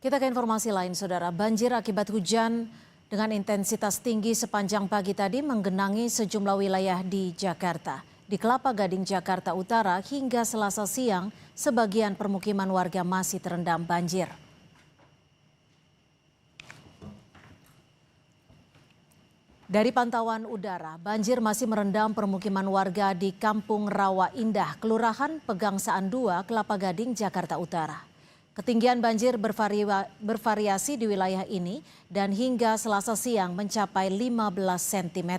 Kita ke informasi lain, Saudara. Banjir akibat hujan dengan intensitas tinggi sepanjang pagi tadi menggenangi sejumlah wilayah di Jakarta. Di Kelapa Gading, Jakarta Utara hingga Selasa siang, sebagian permukiman warga masih terendam banjir. Dari pantauan udara, banjir masih merendam permukiman warga di Kampung Rawa Indah, Kelurahan Pegangsaan 2, Kelapa Gading, Jakarta Utara. Ketinggian banjir bervariasi di wilayah ini dan hingga Selasa siang mencapai 15 cm.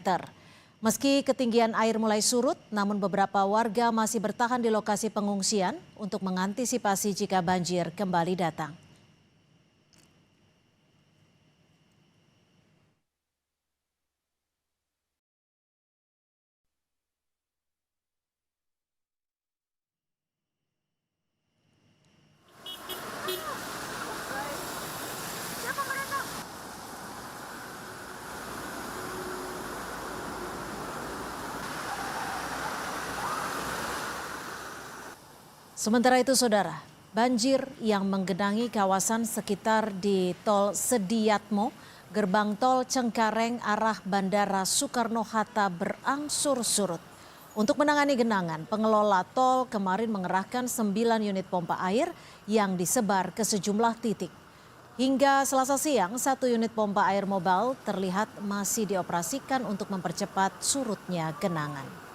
Meski ketinggian air mulai surut, namun beberapa warga masih bertahan di lokasi pengungsian untuk mengantisipasi jika banjir kembali datang. Sementara itu, Saudara, banjir yang menggenangi kawasan sekitar di Tol Sediatmo, gerbang tol Cengkareng arah Bandara Soekarno-Hatta berangsur surut. Untuk menangani genangan, pengelola tol kemarin mengerahkan 9 unit pompa air yang disebar ke sejumlah titik. Hingga Selasa siang, 1 unit pompa air mobile terlihat masih dioperasikan untuk mempercepat surutnya genangan.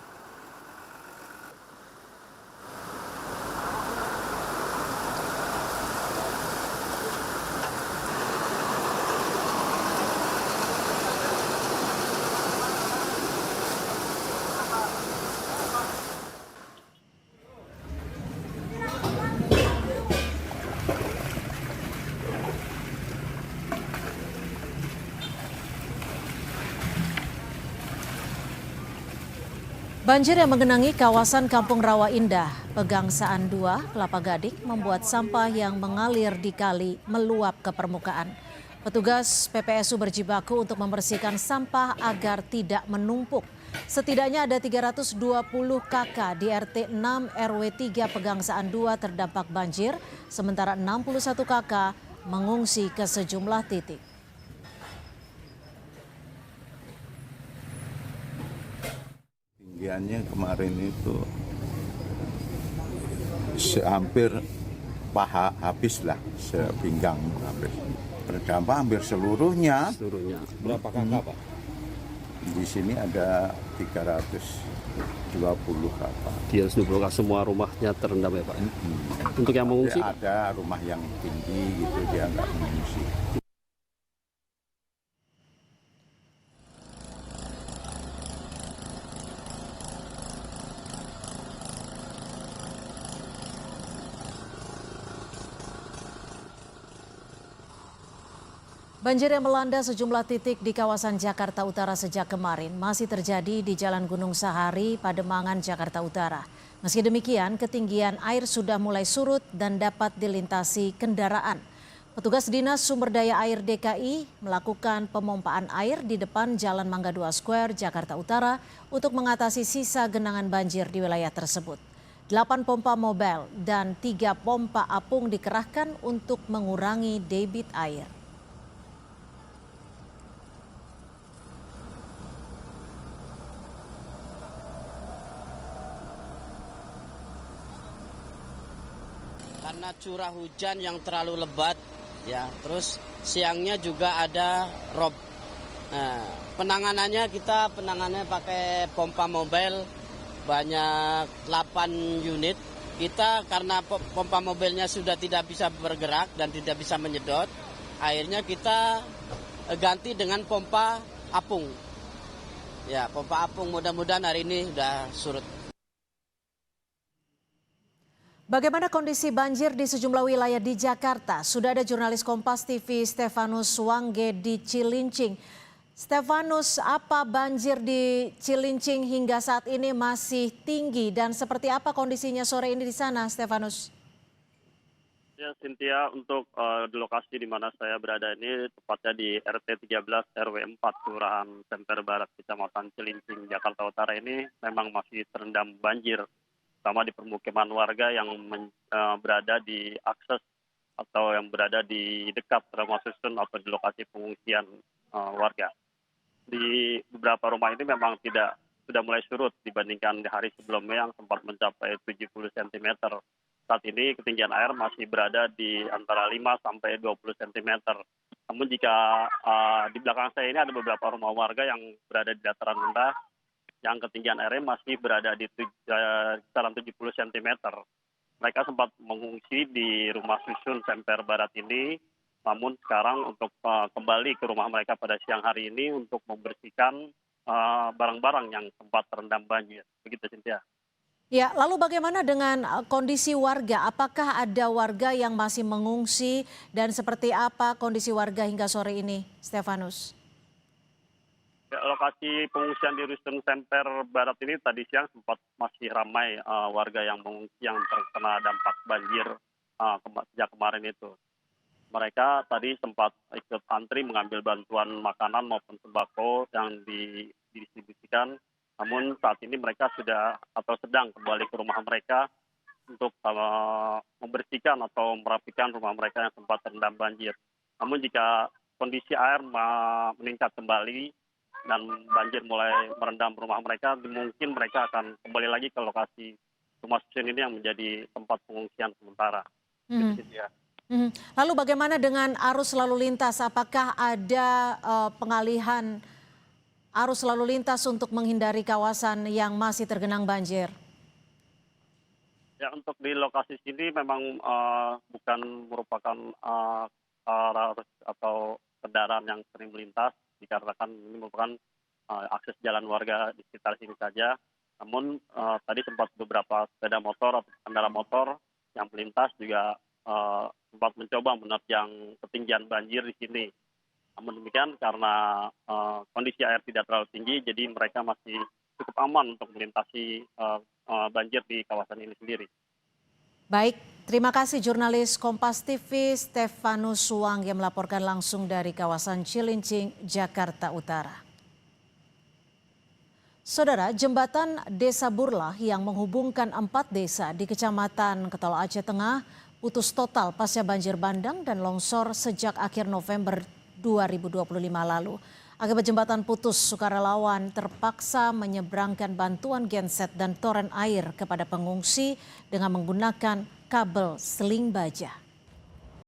Banjir yang menggenangi kawasan Kampung Rawa Indah, Pegangsaan 2, Kelapa Gading membuat sampah yang mengalir di kali meluap ke permukaan. Petugas PPSU berjibaku untuk membersihkan sampah agar tidak menumpuk. Setidaknya ada 320 KK di RT 6 RW 3 Pegangsaan 2 terdampak banjir, sementara 61 KK mengungsi ke sejumlah titik. Ketinggiannya kemarin itu hampir paha habis lah, sepinggang habis. Berdampak hampir seluruhnya. Berapa kakak, Pak? Di sini ada 320 kakak. Dia 20 kakak, semua rumahnya terendam ya, Pak? Untuk yang mengungsi? Ada rumah yang tinggi gitu, dia nggak mengungsi. Banjir yang melanda sejumlah titik di kawasan Jakarta Utara sejak kemarin masih terjadi di Jalan Gunung Sahari, Pademangan, Jakarta Utara. Meski demikian, ketinggian air sudah mulai surut dan dapat dilintasi kendaraan. Petugas Dinas Sumber Daya Air DKI melakukan pemompaan air di depan Jalan Mangga 2 Square, Jakarta Utara untuk mengatasi sisa genangan banjir di wilayah tersebut. 8 pompa mobile dan 3 pompa apung dikerahkan untuk mengurangi debit air. Karena curah hujan yang terlalu lebat, ya, terus siangnya juga ada rob. Nah, penanganannya pakai pompa mobile banyak 8 unit. Kita karena pompa mobilnya sudah tidak bisa bergerak dan tidak bisa menyedot, akhirnya kita ganti dengan pompa apung. Ya, pompa apung mudah-mudahan hari ini sudah surut. Bagaimana kondisi banjir di sejumlah wilayah di Jakarta? Sudah ada jurnalis Kompas TV Stefanus Wangge di Cilincing. Stefanus, apa banjir di Cilincing hingga saat ini masih tinggi dan seperti apa kondisinya sore ini di sana, Stefanus? Ya, Cynthia, untuk di lokasi di mana saya berada ini, tepatnya di RT 13 RW 4, Kelurahan Semper Barat, Kecamatan Cilincing, Jakarta Utara ini memang masih terendam banjir, sama di permukiman warga yang berada di akses atau yang berada di dekat rumah susun atau di lokasi pengungsian warga. Di beberapa rumah ini memang sudah mulai surut dibandingkan di hari sebelumnya yang sempat mencapai 70 cm. Saat ini ketinggian air masih berada di antara 5 sampai 20 cm. Namun jika di belakang saya ini ada beberapa rumah warga yang berada di dataran rendah yang ketinggian airnya masih berada di kisaran 70 cm. Mereka sempat mengungsi di rumah susun Semper Barat ini, namun sekarang untuk kembali ke rumah mereka pada siang hari ini untuk membersihkan barang-barang yang sempat terendam banjir. Begitu, Cynthia. Ya, lalu bagaimana dengan kondisi warga? Apakah ada warga yang masih mengungsi dan seperti apa kondisi warga hingga sore ini, Stefanus? Ya, lokasi pengungsian di Rusun Semper Barat ini tadi siang sempat masih ramai warga yang mengungsi yang terkena dampak banjir sejak kemarin itu. Mereka tadi sempat ikut antri mengambil bantuan makanan maupun sembako yang didistribusikan. Namun saat ini mereka sudah atau sedang kembali ke rumah mereka untuk membersihkan atau merapikan rumah mereka yang sempat terendam banjir. Namun jika kondisi air meningkat kembali dan banjir mulai merendam rumah mereka, mungkin mereka akan kembali lagi ke lokasi rumah susun ini yang menjadi tempat pengungsian sementara. Lalu bagaimana dengan arus lalu lintas? Apakah ada pengalihan arus lalu lintas untuk menghindari kawasan yang masih tergenang banjir? Ya, untuk di lokasi sini memang bukan merupakan arus atau kendaraan yang sering melintas, dikarenakan ini merupakan akses jalan warga di sekitar sini saja. Namun tadi sempat beberapa sepeda motor atau kendaraan motor yang melintas juga sempat mencoba menerjang ketinggian banjir di sini. Namun demikian karena kondisi air tidak terlalu tinggi, jadi mereka masih cukup aman untuk melintasi banjir di kawasan ini sendiri. Baik, terima kasih jurnalis Kompas TV Stefanus Suwang yang melaporkan langsung dari kawasan Cilincing, Jakarta Utara. Saudara, jembatan Desa Burlah yang menghubungkan 4 desa di Kecamatan Ketol Aceh Tengah putus total pasca banjir bandang dan longsor sejak akhir November 2025 lalu. Akibat jembatan putus, sukarelawan terpaksa menyeberangkan bantuan genset dan toren air kepada pengungsi dengan menggunakan kabel seling baja.